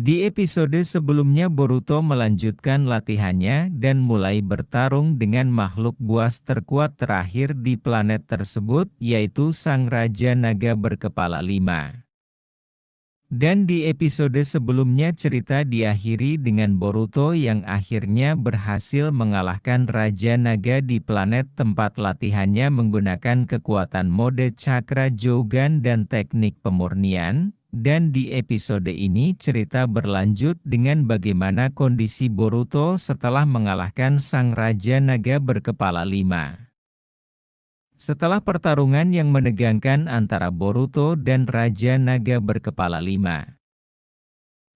Di episode sebelumnya Boruto melanjutkan latihannya dan mulai bertarung dengan makhluk buas terkuat terakhir di planet tersebut, yaitu Sang Raja Naga berkepala 5. Dan di episode sebelumnya cerita diakhiri dengan Boruto yang akhirnya berhasil mengalahkan Raja Naga di planet tempat latihannya menggunakan kekuatan mode Cakra Jougan dan teknik pemurnian. Dan di episode ini cerita berlanjut dengan bagaimana kondisi Boruto setelah mengalahkan Sang Raja Naga berkepala 5. Setelah pertarungan yang menegangkan antara Boruto dan Raja Naga berkepala 5,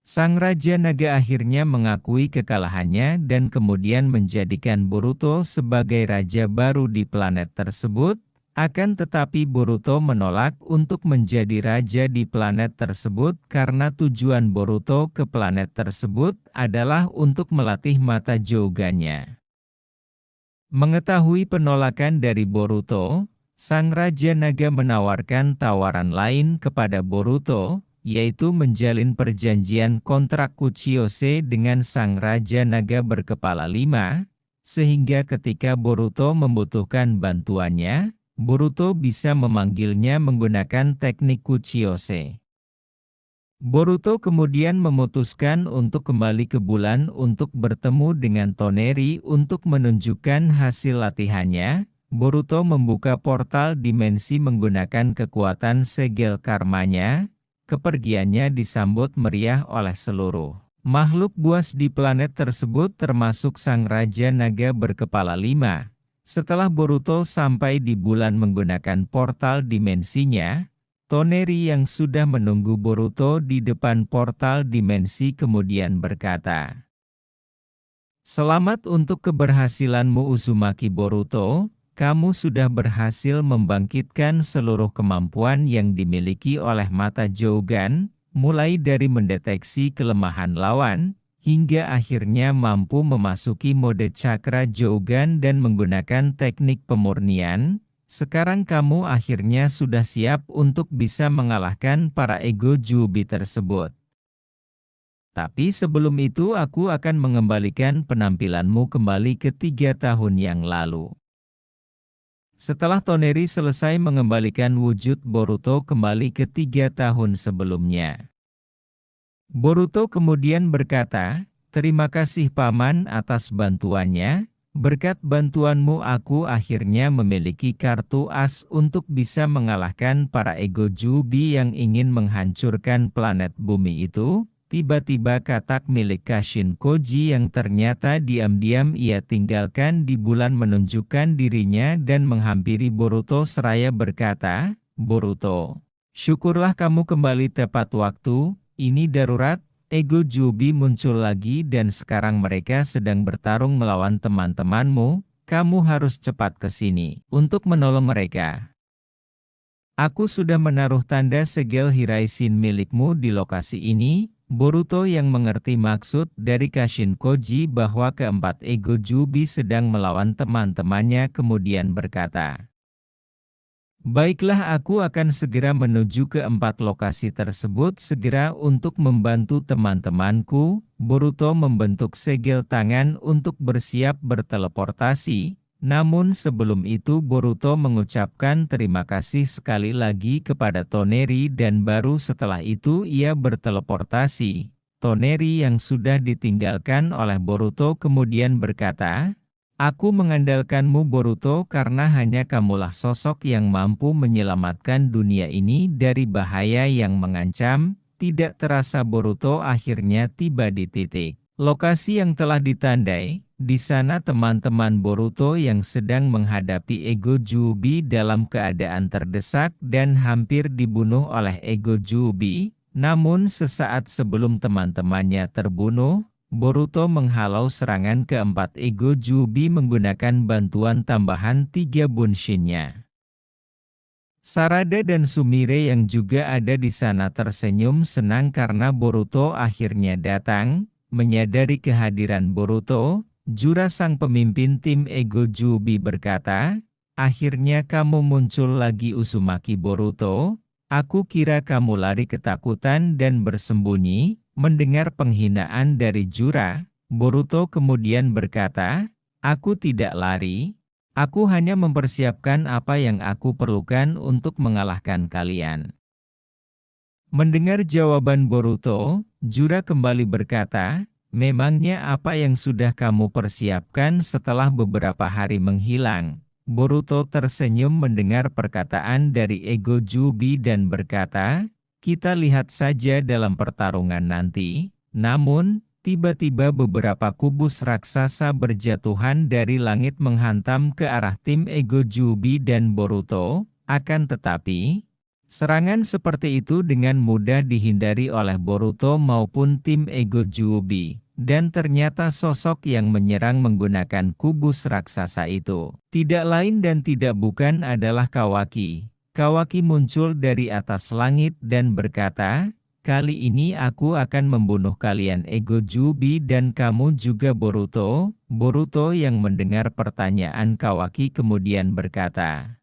Sang Raja Naga akhirnya mengakui kekalahannya dan kemudian menjadikan Boruto sebagai raja baru di planet tersebut. Akan tetapi Boruto menolak untuk menjadi raja di planet tersebut karena tujuan Boruto ke planet tersebut adalah untuk melatih mata Jougannya. Mengetahui penolakan dari Boruto, Sang Raja Naga menawarkan tawaran lain kepada Boruto, yaitu menjalin perjanjian kontrak Kuchiyose dengan Sang Raja Naga berkepala 5, sehingga ketika Boruto membutuhkan bantuannya, Boruto bisa memanggilnya menggunakan teknik Kuchiyose. Boruto kemudian memutuskan untuk kembali ke bulan untuk bertemu dengan Toneri untuk menunjukkan hasil latihannya. Boruto membuka portal dimensi menggunakan kekuatan segel karmanya. Kepergiannya disambut meriah oleh seluruh makhluk buas di planet tersebut termasuk Sang Raja Naga berkepala 5. Setelah Boruto sampai di bulan menggunakan portal dimensinya, Toneri yang sudah menunggu Boruto di depan portal dimensi kemudian berkata, "Selamat untuk keberhasilanmu Uzumaki Boruto, kamu sudah berhasil membangkitkan seluruh kemampuan yang dimiliki oleh mata Jougan, mulai dari mendeteksi kelemahan lawan, hingga akhirnya mampu memasuki mode Cakra Jougan dan menggunakan teknik pemurnian. Sekarang kamu akhirnya sudah siap untuk bisa mengalahkan para ego Jubi tersebut. Tapi sebelum itu aku akan mengembalikan penampilanmu kembali ke 3 tahun yang lalu." Setelah Toneri selesai mengembalikan wujud Boruto kembali ke 3 tahun sebelumnya, Boruto kemudian berkata, "Terima kasih Paman atas bantuannya. Berkat bantuanmu aku akhirnya memiliki kartu as untuk bisa mengalahkan para ego Jubi yang ingin menghancurkan planet bumi itu." Tiba-tiba katak milik Kashin Koji yang ternyata diam-diam ia tinggalkan di bulan menunjukkan dirinya dan menghampiri Boruto seraya berkata, "Boruto, syukurlah kamu kembali tepat waktu, ini darurat. Ego Jubi muncul lagi dan sekarang mereka sedang bertarung melawan teman-temanmu, kamu harus cepat ke sini untuk menolong mereka. Aku sudah menaruh tanda segel Hiraisin milikmu di lokasi ini." Boruto yang mengerti maksud dari Kashin Koji bahwa keempat ego Jubi sedang melawan teman-temannya kemudian berkata, "Baiklah, aku akan segera menuju ke 4 lokasi tersebut segera untuk membantu teman-temanku." Boruto membentuk segel tangan untuk bersiap berteleportasi. Namun sebelum itu Boruto mengucapkan terima kasih sekali lagi kepada Toneri dan baru setelah itu ia berteleportasi. Toneri yang sudah ditinggalkan oleh Boruto kemudian berkata, "Aku mengandalkanmu Boruto karena hanya kamulah sosok yang mampu menyelamatkan dunia ini dari bahaya yang mengancam." Tidak terasa Boruto akhirnya tiba di titik lokasi yang telah ditandai. Di sana teman-teman Boruto yang sedang menghadapi ego Jubi dalam keadaan terdesak dan hampir dibunuh oleh ego Jubi. Namun sesaat sebelum teman-temannya terbunuh, Boruto menghalau serangan keempat ego Jubi menggunakan bantuan tambahan 3 bunshin-nya. Sarada dan Sumire yang juga ada di sana tersenyum senang karena Boruto akhirnya datang. Menyadari kehadiran Boruto, Jura sang pemimpin tim ego Jubi berkata, "Akhirnya kamu muncul lagi Uzumaki Boruto. Aku kira kamu lari ketakutan dan bersembunyi." Mendengar penghinaan dari Jura, Boruto kemudian berkata, "Aku tidak lari, aku hanya mempersiapkan apa yang aku perlukan untuk mengalahkan kalian." Mendengar jawaban Boruto, Jura kembali berkata, "Memangnya apa yang sudah kamu persiapkan setelah beberapa hari menghilang?" Boruto tersenyum mendengar perkataan dari Ego Jubi dan berkata, "Kita lihat saja dalam pertarungan nanti." Namun, tiba-tiba beberapa kubus raksasa berjatuhan dari langit menghantam ke arah tim Ego Jubi dan Boruto, akan tetapi, serangan seperti itu dengan mudah dihindari oleh Boruto maupun tim Ego Jubi, dan ternyata sosok yang menyerang menggunakan kubus raksasa itu tidak lain dan tidak bukan adalah Kawaki. Kawaki muncul dari atas langit dan berkata, "Kali ini aku akan membunuh kalian Ego Jubi dan kamu juga Boruto." Boruto yang mendengar pertanyaan Kawaki kemudian berkata,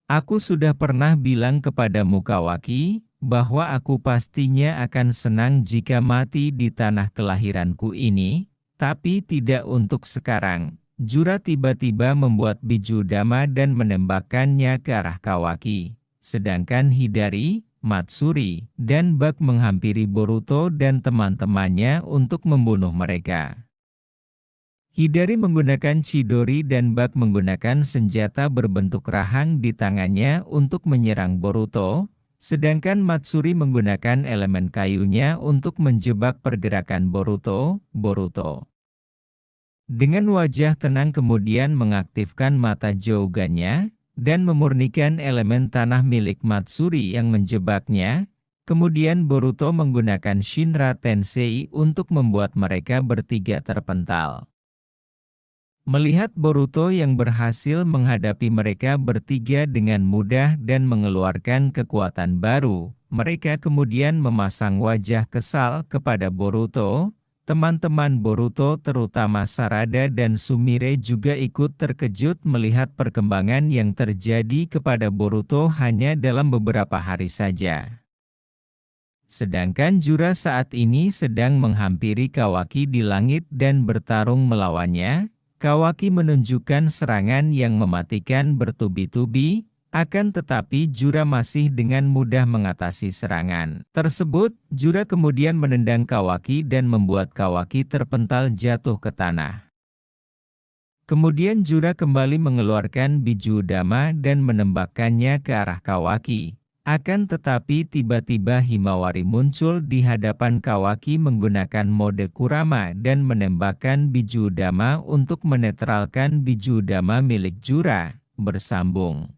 "Aku sudah pernah bilang kepadamu Kawaki, bahwa aku pastinya akan senang jika mati di tanah kelahiranku ini, tapi tidak untuk sekarang." Jura tiba-tiba membuat Bijudama dan menembakkannya ke arah Kawaki, sedangkan Hidari, Matsuri, dan Bak menghampiri Boruto dan teman-temannya untuk membunuh mereka. Hidari menggunakan Chidori dan Bak menggunakan senjata berbentuk rahang di tangannya untuk menyerang Boruto, sedangkan Matsuri menggunakan elemen kayunya untuk menjebak pergerakan Boruto. Dengan wajah tenang kemudian mengaktifkan mata Jougannya, dan memurnikan elemen tanah milik Matsuri yang menjebaknya. Kemudian Boruto menggunakan Shinra Tensei untuk membuat mereka bertiga terpental. Melihat Boruto yang berhasil menghadapi mereka bertiga dengan mudah dan mengeluarkan kekuatan baru, mereka kemudian memasang wajah kesal kepada Boruto. Teman-teman Boruto terutama Sarada dan Sumire juga ikut terkejut melihat perkembangan yang terjadi kepada Boruto hanya dalam beberapa hari saja. Sedangkan Jura saat ini sedang menghampiri Kawaki di langit dan bertarung melawannya. Kawaki menunjukkan serangan yang mematikan bertubi-tubi, akan tetapi Jura masih dengan mudah mengatasi serangan tersebut. Jura kemudian menendang Kawaki dan membuat Kawaki terpental jatuh ke tanah. Kemudian Jura kembali mengeluarkan Bijudama dan menembakkannya ke arah Kawaki. Akan tetapi tiba-tiba Himawari muncul di hadapan Kawaki menggunakan mode Kurama dan menembakkan Bijudama untuk menetralkan Bijudama milik Jura. Bersambung.